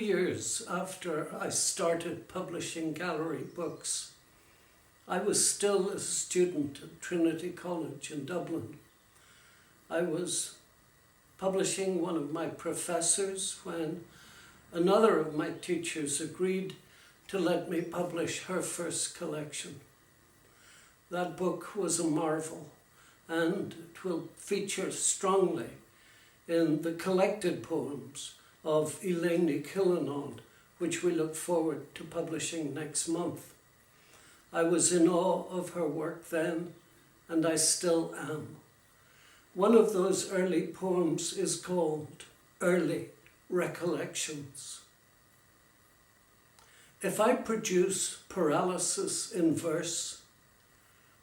years after I started publishing gallery books, I was still a student at Trinity College in Dublin. I was publishing one of my professors when another of my teachers agreed to let me publish her first collection. That book was a marvel, and it will feature strongly in the collected poems of Eleni Killinon, which we look forward to publishing next month. I was in awe of her work then, and I still am. One of those early poems is called Early Recollections. If I produce paralysis in verse,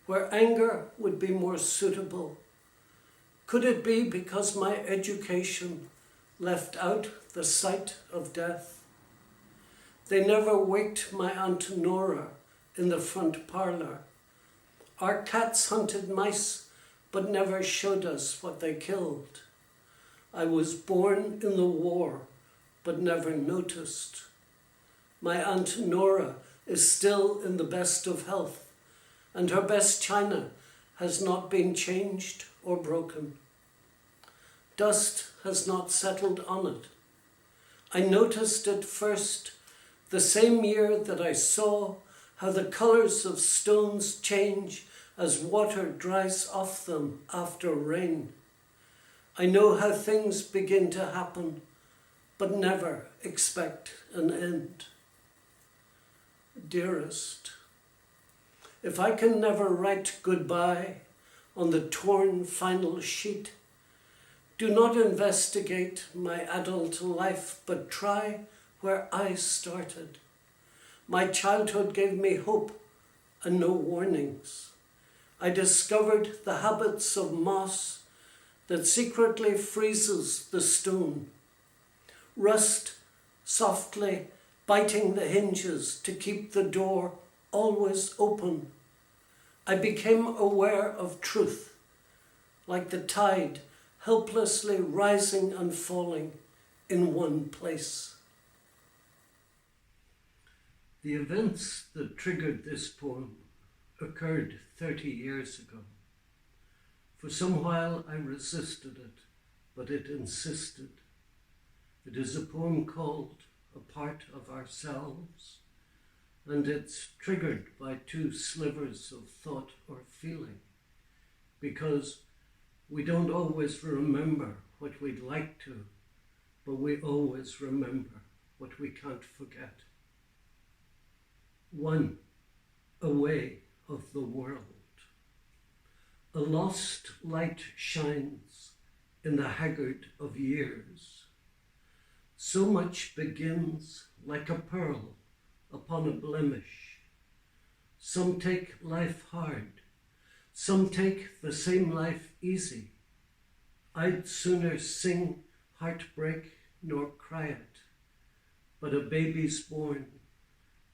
where anger would be more suitable, could it be because my education left out the sight of death? They never waked my Aunt Nora in the front parlour. Our cats hunted mice, but never showed us what they killed. I was born in the war, but never noticed. My Aunt Nora is still in the best of health, and her best china has not been changed or broken. Dust has not settled on it. I noticed it first the same year that I saw how the colours of stones change as water dries off them after rain. I know how things begin to happen, but never expect an end. Dearest, if I can never write goodbye on the torn final sheet, do not investigate my adult life, but try where I started. My childhood gave me hope and no warnings. I discovered the habits of moss that secretly freezes the stone. Rust softly biting the hinges to keep the door always open. I became aware of truth, like the tide helplessly rising and falling in one place. The events that triggered this poem occurred 30 years ago. For some while I resisted it, but it insisted. It is a poem called A Part of Ourselves, and it's triggered by two slivers of thought or feeling, because we don't always remember what we'd like to, but we always remember what we can't forget. One, a way of the world. A lost light shines in the haggard of years. So much begins like a pearl upon a blemish. Some take life hard, some take the same life easy. I'd sooner sing heartbreak nor cry it, but a baby's born,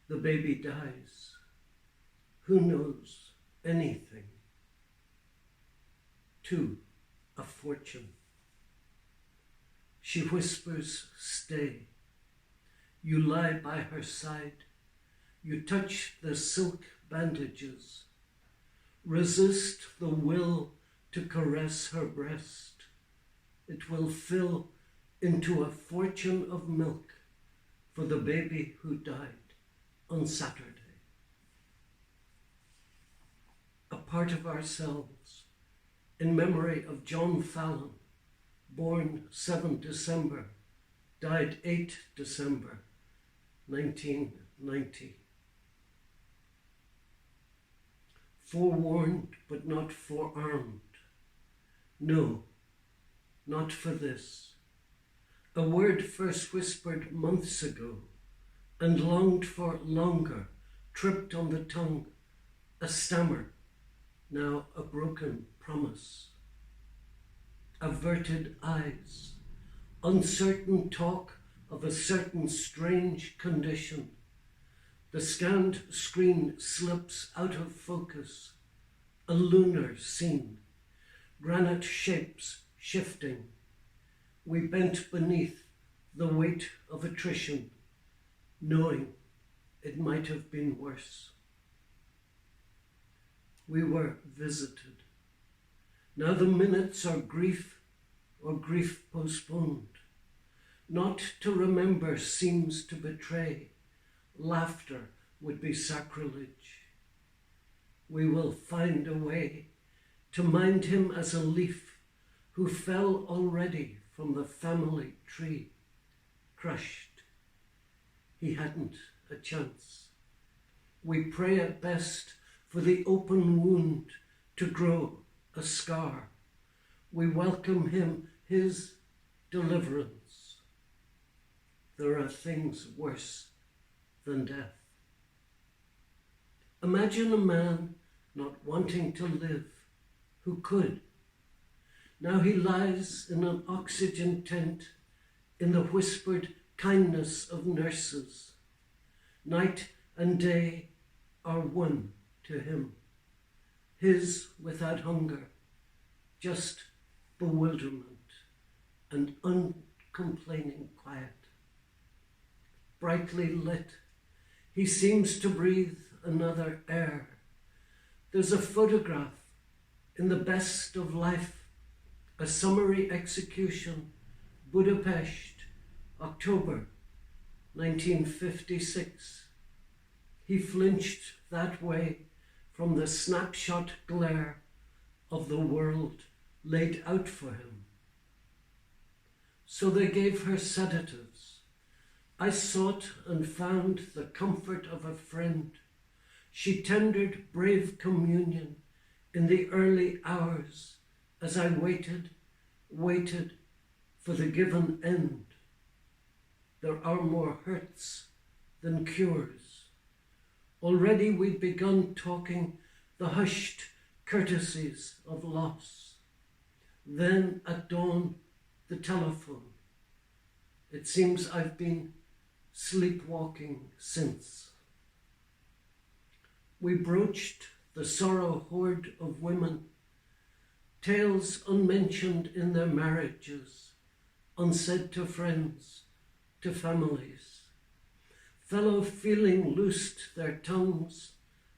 the baby dies. Who knows anything? 2, a fortune. She whispers, stay. You lie by her side. You touch the silk bandages. Resist the will to caress her breast. It will fill into a fortune of milk for the baby who died on Saturday. A part of ourselves, in memory of John Fallon, born 7 December, died 8 December, 1990. Forewarned but not forearmed. No, not for this. A word first whispered months ago and longed for longer, tripped on the tongue, a stammer, now a broken promise. Averted eyes, uncertain talk of a certain strange condition. The scanned screen slips out of focus, a lunar scene, granite shapes shifting. We bent beneath the weight of attrition, knowing it might have been worse. We were visited. Now the minutes are grief or grief postponed. Not to remember seems to betray. Laughter would be sacrilege. We will find a way to mind him as a leaf who fell already from the family tree, crushed. He hadn't a chance. We pray at best for the open wound to grow a scar. We welcome him, his deliverance. There are things worse than death. Imagine a man not wanting to live, who could. Now he lies in an oxygen tent in the whispered kindness of nurses. Night and day are one to him. His without hunger, just bewilderment and uncomplaining quiet. Brightly lit, he seems to breathe another air. There's a photograph in the best of life, a summary execution, Budapest, October 1956. He flinched that way from the snapshot glare of the world laid out for him. So they gave her sedatives. I sought and found the comfort of a friend. She tendered brave communion in the early hours as I waited for the given end. There are more hurts than cures. Already we'd begun talking the hushed courtesies of loss. Then at dawn, the telephone. It seems I've been sleepwalking since. We broached the sorrow horde of women, tales unmentioned in their marriages, unsaid to friends, to families. Fellow feeling loosed their tongues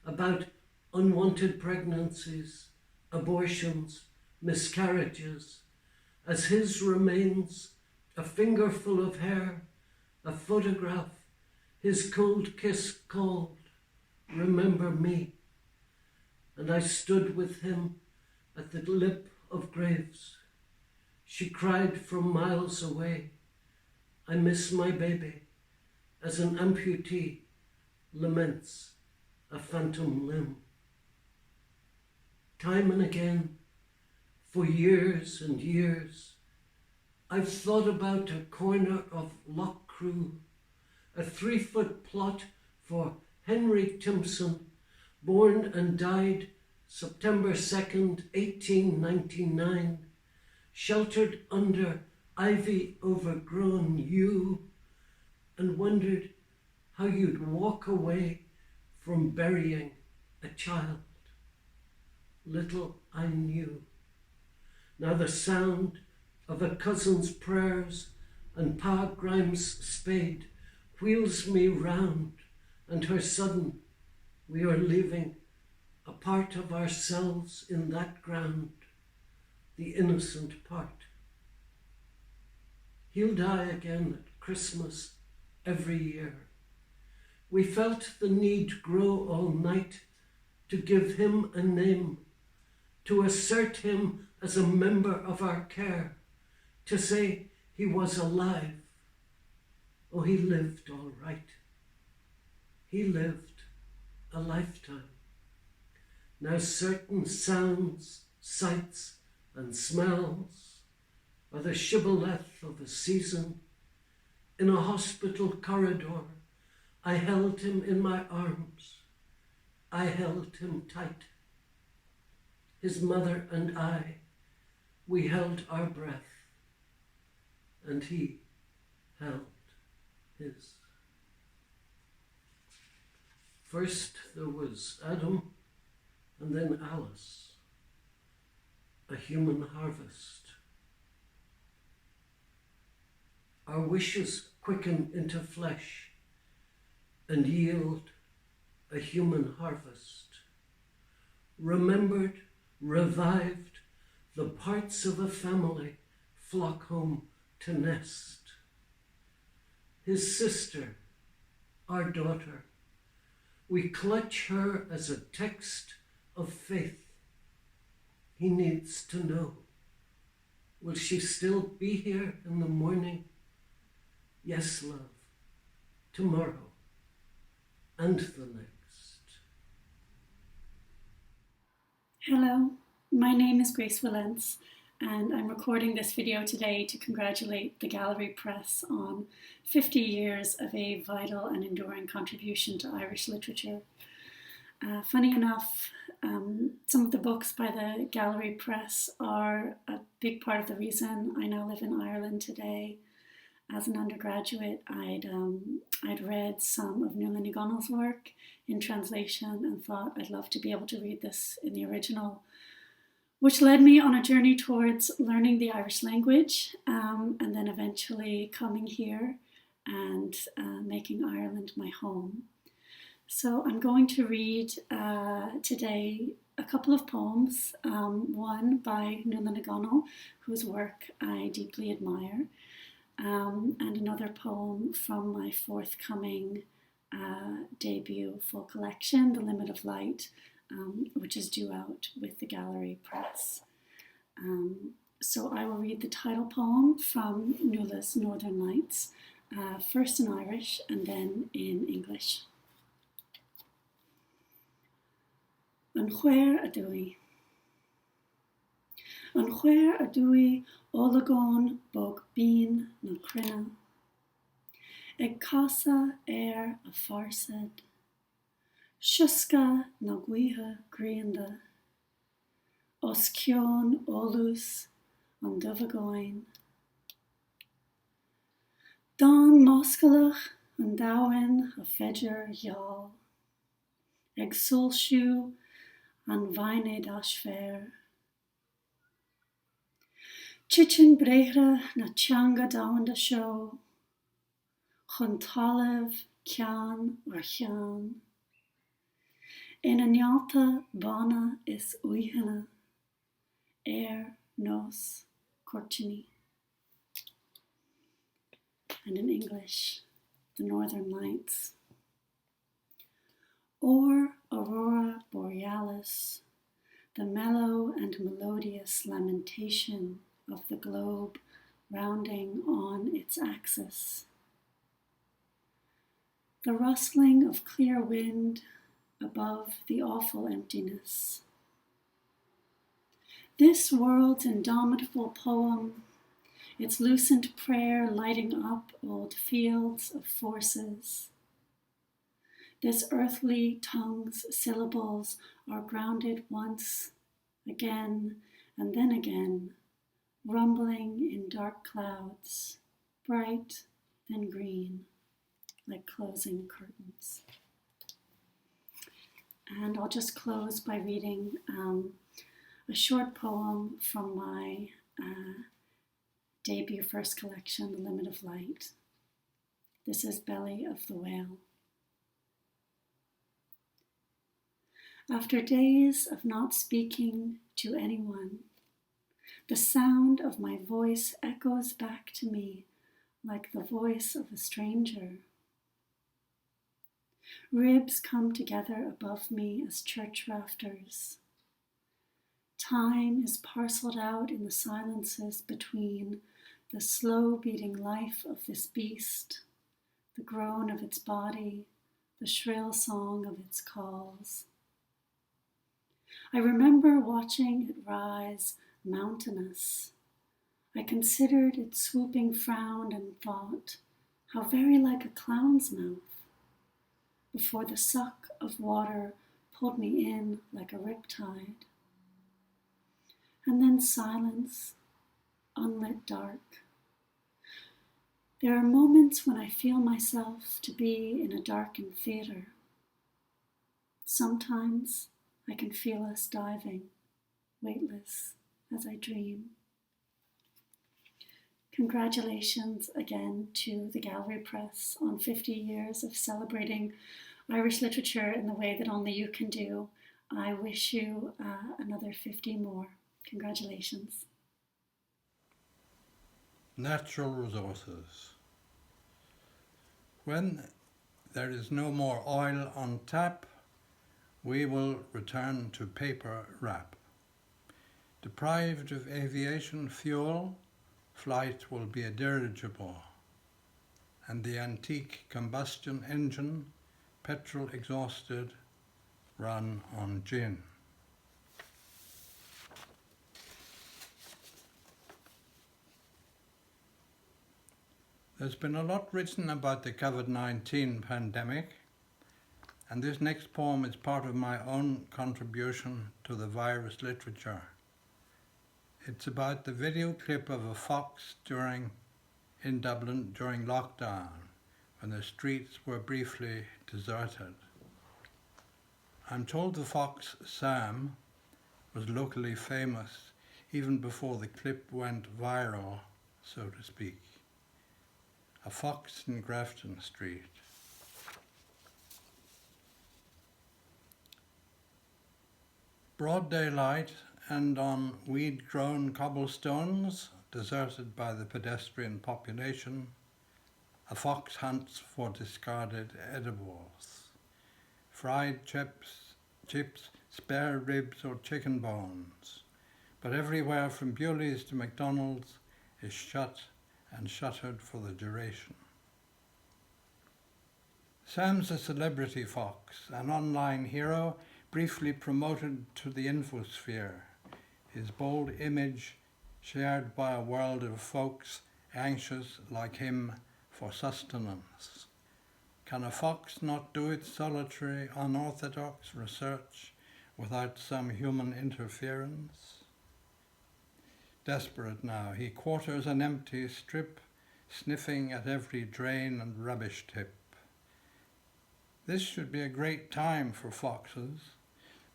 about unwanted pregnancies, abortions, miscarriages, as his remains, a fingerful of hair, a photograph, his cold kiss called, remember me. And I stood with him at the lip of graves. She cried from miles away, I miss my baby, as an amputee laments a phantom limb. Time and again, for years and years, I've thought about a corner of Loch Crew, a 3-foot plot for Henry Timpson, born and died September 2nd, 1899, sheltered under ivy overgrown yew, and wondered how you'd walk away from burying a child. Little I knew. Now the sound of a cousin's prayers and Pa Grimes' spade wheels me round, and her sudden, we are leaving a part of ourselves in that ground, the innocent part. He'll die again at Christmas every year. We felt the need grow all night to give him a name, to assert him as a member of our care, to say he was alive. Oh, he lived all right. He lived a lifetime. Now certain sounds, sights and smells are the shibboleth of a season. In a hospital corridor, I held him in my arms. I held him tight. His mother and I, we held our breath, and he held his. First there was Adam, and then Alice, a human harvest. Our wishes quicken into flesh. and yield a human harvest. Remembered, revived, the parts of a family flock home to nest. His sister, our daughter, we clutch her as a text of faith. He needs to know. Will she still be here in the morning? Yes, love, tomorrow and the next. Hello, my name is Grace Wilentz, and I'm recording this video today to congratulate the Gallery Press on 50 years of a vital and enduring contribution to Irish literature. Funny enough, some of the books by the Gallery Press are a big part of the reason I now live in Ireland today. As an undergraduate, I'd read some of Nuala Ní Dhomhnall's work in translation and thought I'd love to be able to read this in the original, which led me on a journey towards learning the Irish language and then eventually coming here and making Ireland my home. So I'm going to read today a couple of poems, one by Nuala Ní Dhomhnall, whose work I deeply admire, and another poem from my forthcoming debut full collection, The Limit of Light, which is due out with the Gallery Press. So I will read the title poem from Nuala's Northern Lights, first in Irish and then in English. An chwaer a dúi. An chwaer a dúi ólagáin bog bín na crinne. Ag casa a farsad. Siosca na guithe grianda. Os cion olus an dubhagáin. Don moscalach an dáin a feidir yall. Ag sulsiú an bhaine as fair. Chichin brehre na teanga dáanda seo. Chun talamh ceann ar cheann. In a nealta bana is uithana. Nos cortini. And in English, the Northern Lights. Or aurora borealis, the mellow and melodious lamentation of the globe rounding on its axis. The rustling of clear wind above the awful emptiness. This world's indomitable poem, its lucent prayer lighting up old fields of forces. This earthly tongue's syllables are grounded once, again, and then again, rumbling in dark clouds, bright then green, like closing curtains. And I'll just close by reading a short poem from my debut first collection, The Limit of Light. This is Belly of the Whale. After days of not speaking to anyone, the sound of my voice echoes back to me like the voice of a stranger. Ribs come together above me as church rafters. Time is parceled out in the silences between the slow beating life of this beast, the groan of its body, the shrill song of its calls. I remember watching it rise mountainous. I considered its swooping frown and thought, how very like a clown's mouth, before the suck of water pulled me in like a riptide. And then silence, unlit dark. There are moments when I feel myself to be in a darkened theater. Sometimes I can feel us diving, weightless, as I dream. Congratulations again to the Gallery Press on 50 years of celebrating Irish literature in the way that only you can do. I wish you another 50 more. Congratulations. Natural resources. When there is no more oil on tap, we will return to paper wrap. Deprived of aviation fuel, flight will be a dirigible, and the antique combustion engine, petrol exhausted, run on gin. There's been a lot written about the COVID-19 pandemic, and this next poem is part of my own contribution to the virus literature. It's about the video clip of a fox in Dublin during lockdown, when the streets were briefly deserted. I'm told the fox, Sam, was locally famous even before the clip went viral, so to speak. A fox in Grafton Street. Broad daylight and on weed-grown cobblestones, deserted by the pedestrian population, a fox hunts for discarded edibles. Fried chips, spare ribs or chicken bones. But everywhere from Bewley's to McDonald's is shut and shuttered for the duration. Sam's a celebrity fox, an online hero briefly promoted to the infosphere, his bold image shared by a world of folks anxious like him for sustenance. Can a fox not do its solitary, unorthodox research without some human interference? Desperate now, he quarters an empty strip, sniffing at every drain and rubbish tip. This should be a great time for foxes,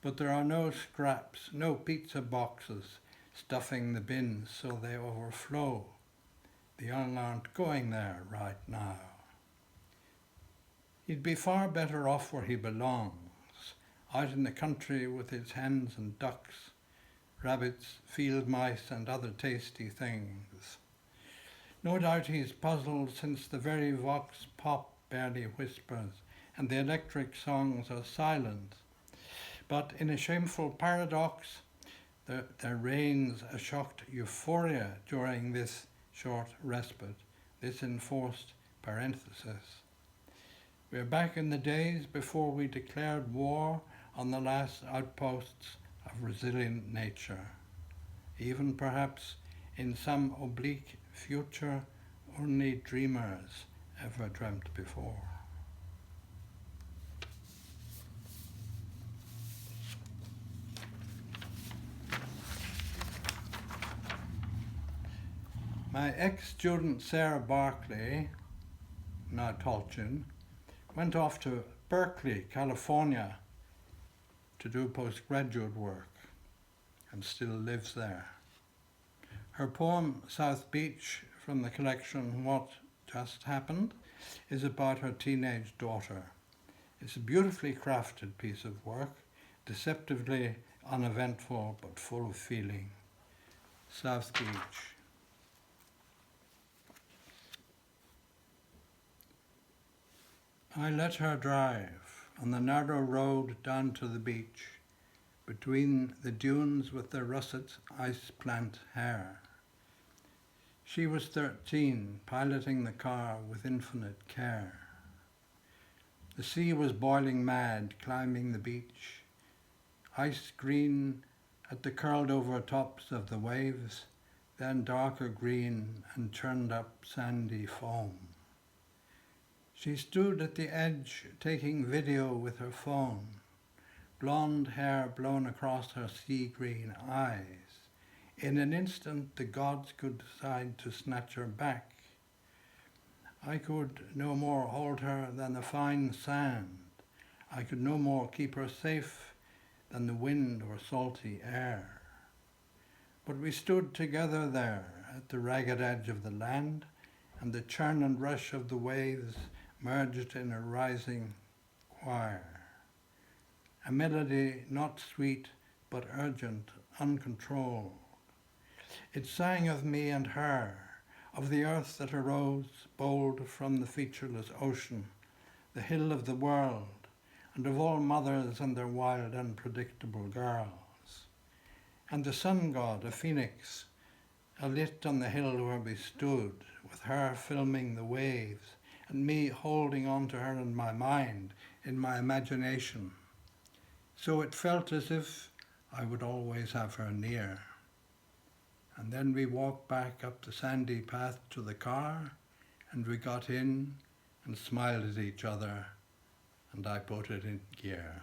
but there are no scraps, no pizza boxes stuffing the bins so they overflow. The young aren't going there right now. He'd be far better off where he belongs, out in the country with his hens and ducks, rabbits, field mice and other tasty things. No doubt he's puzzled since the very vox pop barely whispers and the electric songs are silent. But in a shameful paradox, there reigns a shocked euphoria during this short respite, this enforced parenthesis. We're back in the days before we declared war on the last outposts of resilient nature, even perhaps in some oblique future only dreamers ever dreamt before. My ex-student Sarah Barkley, now Tolchin, went off to Berkeley, California to do postgraduate work and still lives there. Her poem, South Beach, from the collection What Just Happened, is about her teenage daughter. It's a beautifully crafted piece of work, deceptively uneventful but full of feeling. South Beach. I let her drive on the narrow road down to the beach, between the dunes with their russet ice plant hair. She was 13, piloting the car with infinite care. The sea was boiling mad, climbing the beach, ice green at the curled over tops of the waves, then darker green and churned up sandy foam. She stood at the edge taking video with her phone, blonde hair blown across her sea-green eyes. In an instant the gods could decide to snatch her back. I could no more hold her than the fine sand. I could no more keep her safe than the wind or salty air. But we stood together there at the ragged edge of the land, and the churn and rush of the waves merged in a rising choir. A melody not sweet but urgent, uncontrolled. It sang of me and her, of the earth that arose bold from the featureless ocean, the hill of the world, and of all mothers and their wild, unpredictable girls. And the sun god, a phoenix, alit on the hill where we stood, with her filming the waves, and me holding on to her in my mind, in my imagination. So it felt as if I would always have her near. And then we walked back up the sandy path to the car, and we got in and smiled at each other, and I put it in gear.